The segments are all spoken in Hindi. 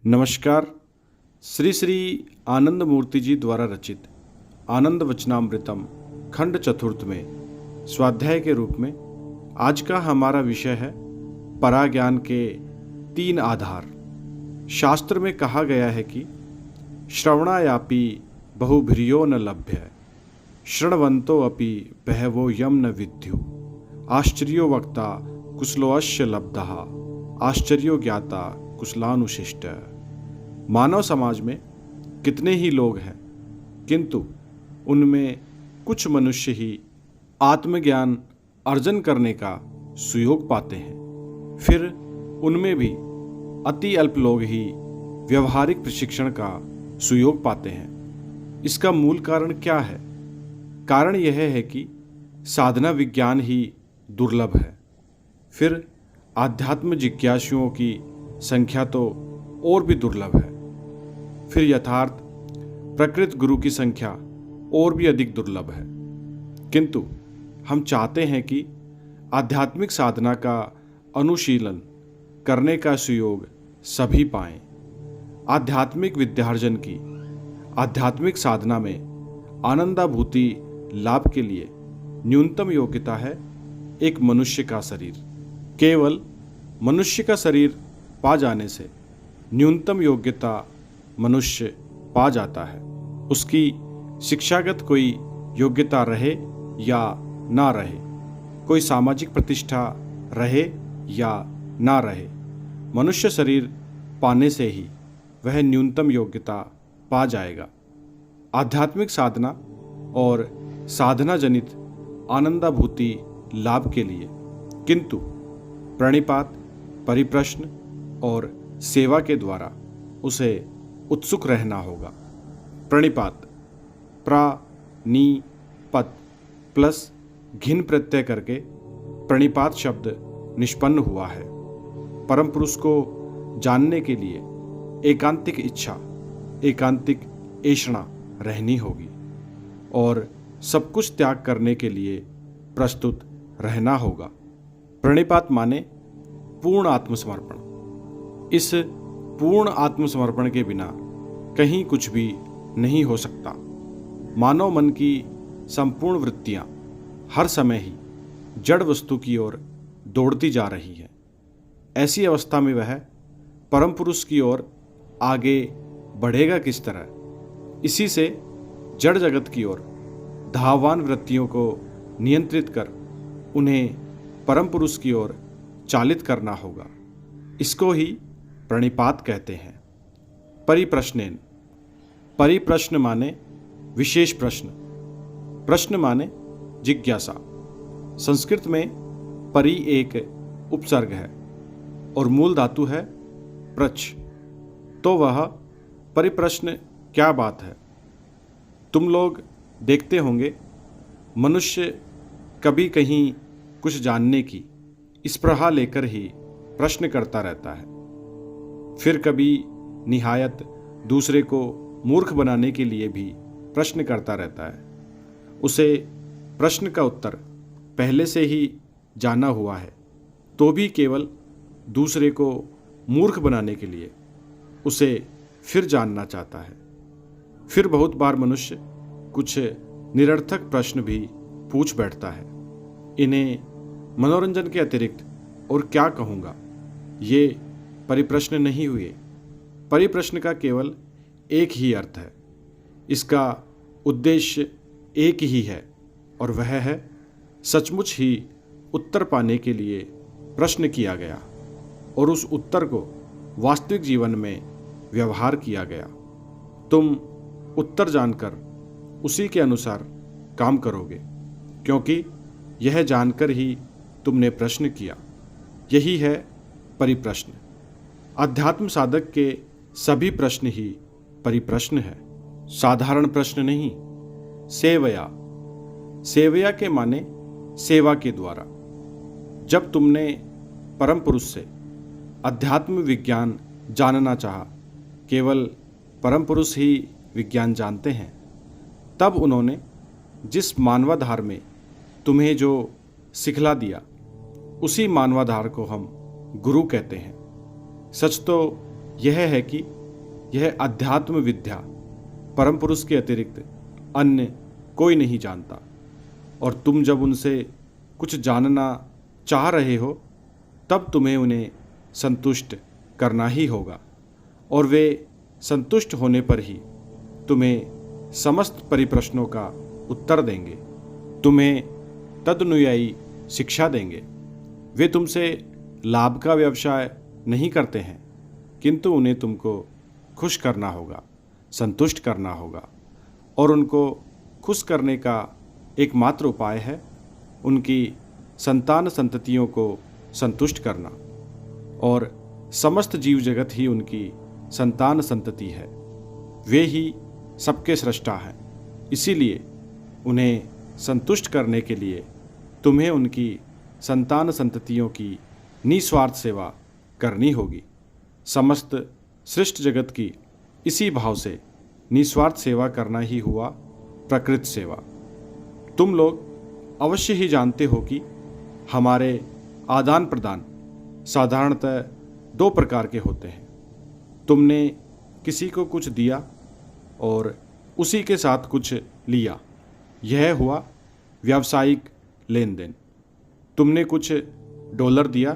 नमस्कार। श्री श्री आनंद मूर्ति जी द्वारा रचित आनंद वचनामृतम खंड चतुर्थ में स्वाध्याय के रूप में आज का हमारा विषय है पराज्ञान के 3 आधार। शास्त्र में कहा गया है कि श्रवणायापि बहुभिर्यो न लभ्य श्रृण्वन्तो अपि बहवो यम न विद्यु आश्चर्यो वक्ता कुशलोऽस्य लब्धः आश्चर्यो ज्ञाता कुशलानुशिष्ट। मानव समाज में कितने ही लोग हैं, किंतु उनमें कुछ मनुष्य ही आत्मज्ञान अर्जन करने का सुयोग पाते हैं। फिर उनमें भी अति अल्प लोग ही व्यवहारिक प्रशिक्षण का सुयोग पाते हैं। इसका मूल कारण क्या है? कारण यह है कि साधना विज्ञान ही दुर्लभ है। फिर आध्यात्म जिज्ञासुओं की संख्या तो और भी दुर्लभ है। फिर यथार्थ प्रकृत गुरु की संख्या और भी अधिक दुर्लभ है। किंतु हम चाहते हैं कि आध्यात्मिक साधना का अनुशीलन करने का सुयोग सभी पाएं। आध्यात्मिक विद्यार्जन की आध्यात्मिक साधना में आनंदाभूति लाभ के लिए न्यूनतम योग्यता है एक मनुष्य का शरीर। केवल मनुष्य का शरीर पा जाने से न्यूनतम योग्यता मनुष्य पा जाता है। उसकी शिक्षागत कोई योग्यता रहे या ना रहे, कोई सामाजिक प्रतिष्ठा रहे या ना रहे, मनुष्य शरीर पाने से ही वह न्यूनतम योग्यता पा जाएगा। आध्यात्मिक साधना और साधना जनित आनंदाभूति लाभ के लिए किंतु प्रणिपात, परिप्रश्न और सेवा के द्वारा उसे उत्सुक रहना होगा। प्रणिपात प्रा नी पत प्लस घिन प्रत्यय करके प्रणिपात शब्द निष्पन्न हुआ है। परम पुरुष को जानने के लिए एकांतिक इच्छा, एकांतिक ऐषणा रहनी होगी और सब कुछ त्याग करने के लिए प्रस्तुत रहना होगा। प्रणिपात माने पूर्ण आत्मसमर्पण। इस पूर्ण आत्मसमर्पण के बिना कहीं कुछ भी नहीं हो सकता। मानव मन की संपूर्ण वृत्तियां हर समय ही जड़ वस्तु की ओर दौड़ती जा रही हैं। ऐसी अवस्था में वह परम पुरुष की ओर आगे बढ़ेगा किस तरह? इसी से जड़ जगत की ओर धावमान वृत्तियों को नियंत्रित कर उन्हें परम पुरुष की ओर चालित करना होगा। इसको ही प्रणिपात कहते हैं। परिप्रश्नेन, परिप्रश्न माने विशेष प्रश्न, प्रश्न माने जिज्ञासा। संस्कृत में परि एक उपसर्ग है और मूल धातु है प्रच। तो वह परिप्रश्न क्या बात है? तुम लोग देखते होंगे मनुष्य कभी कहीं कुछ जानने की स्पृहा लेकर ही प्रश्न करता रहता है। फिर कभी निहायत दूसरे को मूर्ख बनाने के लिए भी प्रश्न करता रहता है। उसे प्रश्न का उत्तर पहले से ही जाना हुआ है, तो भी केवल दूसरे को मूर्ख बनाने के लिए उसे फिर जानना चाहता है। फिर बहुत बार मनुष्य कुछ निरर्थक प्रश्न भी पूछ बैठता है। इन्हें मनोरंजन के अतिरिक्त और क्या कहूँगा, ये परिप्रश्न नहीं हुए। परिप्रश्न का केवल एक ही अर्थ है, इसका उद्देश्य एक ही है और वह है सचमुच ही उत्तर पाने के लिए प्रश्न किया गया और उस उत्तर को वास्तविक जीवन में व्यवहार किया गया। तुम उत्तर जानकर उसी के अनुसार काम करोगे, क्योंकि यह जानकर ही तुमने प्रश्न किया। यही है परिप्रश्न। अध्यात्म साधक के सभी प्रश्न ही परिप्रश्न है, साधारण प्रश्न नहीं। सेवया, सेवया के माने सेवा के द्वारा। जब तुमने परम पुरुष से अध्यात्म विज्ञान जानना चाहा, केवल परम पुरुष ही विज्ञान जानते हैं, तब उन्होंने जिस मानवाधार में तुम्हें जो सिखला दिया, उसी मानवाधार को हम गुरु कहते हैं। सच तो यह है कि यह अध्यात्म विद्या परम पुरुष के अतिरिक्त अन्य कोई नहीं जानता, और तुम जब उनसे कुछ जानना चाह रहे हो तब तुम्हें उन्हें संतुष्ट करना ही होगा, और वे संतुष्ट होने पर ही तुम्हें समस्त परिप्रश्नों का उत्तर देंगे, तुम्हें तदनुयायी शिक्षा देंगे। वे तुमसे लाभ का व्यवसाय नहीं करते हैं, किंतु उन्हें तुमको खुश करना होगा, संतुष्ट करना होगा, और उनको खुश करने का एकमात्र उपाय है उनकी संतान संततियों को संतुष्ट करना, और समस्त जीव जगत ही उनकी संतान संतति है। वे ही सबके सृष्टा हैं, इसीलिए उन्हें संतुष्ट करने के लिए तुम्हें उनकी संतान संततियों की निस्वार्थ सेवा करनी होगी। समस्त सृष्ट जगत की इसी भाव से निस्वार्थ सेवा करना ही हुआ प्रकृत सेवा। तुम लोग अवश्य ही जानते हो कि हमारे आदान प्रदान साधारणतः दो प्रकार के होते हैं। तुमने किसी को कुछ दिया और उसी के साथ कुछ लिया, यह हुआ व्यावसायिक लेन देन। तुमने कुछ डॉलर दिया,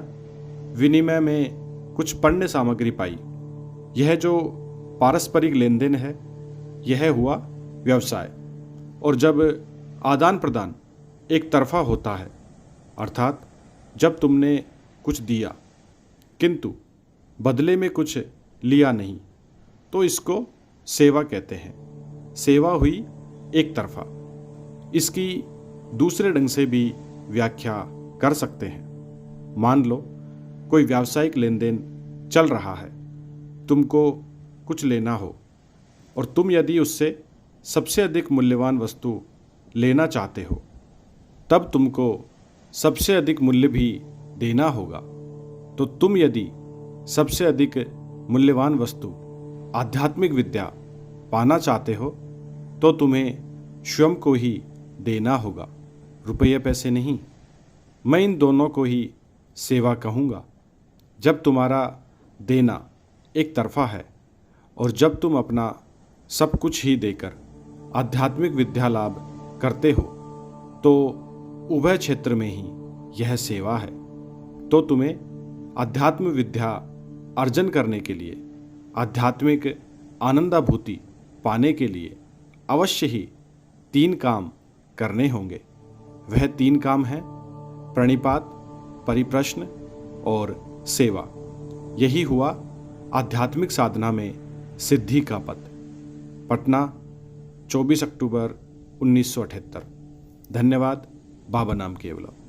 विनिमय में कुछ पण्य सामग्री पाई, यह जो पारस्परिक लेन देन है यह हुआ व्यवसाय। और जब आदान प्रदान एक तरफा होता है, अर्थात जब तुमने कुछ दिया किंतु बदले में कुछ लिया नहीं, तो इसको सेवा कहते हैं। सेवा हुई एक तरफा। इसकी दूसरे ढंग से भी व्याख्या कर सकते हैं। मान लो कोई व्यावसायिक लेन देन चल रहा है, तुमको कुछ लेना हो और तुम यदि उससे सबसे अधिक मूल्यवान वस्तु लेना चाहते हो, तब तुमको सबसे अधिक मूल्य भी देना होगा। तो तुम यदि सबसे अधिक मूल्यवान वस्तु आध्यात्मिक विद्या पाना चाहते हो तो तुम्हें स्वयं को ही देना होगा, रुपये पैसे नहीं। मैं इन दोनों को ही सेवा कहूँगा। जब तुम्हारा देना एक तरफा है और जब तुम अपना सब कुछ ही देकर आध्यात्मिक विद्या लाभ करते हो, तो उभय क्षेत्र में ही यह सेवा है। तो तुम्हें अध्यात्म विद्या अर्जन करने के लिए, आध्यात्मिक आनंदाभूति पाने के लिए अवश्य ही 3 काम करने होंगे। वह 3 काम हैं प्रणिपात, परिप्रश्न और सेवा। यही हुआ आध्यात्मिक साधना में सिद्धि का पथ। पटना, 24 अक्टूबर 1978। धन्यवाद। बाबा नाम केवलम।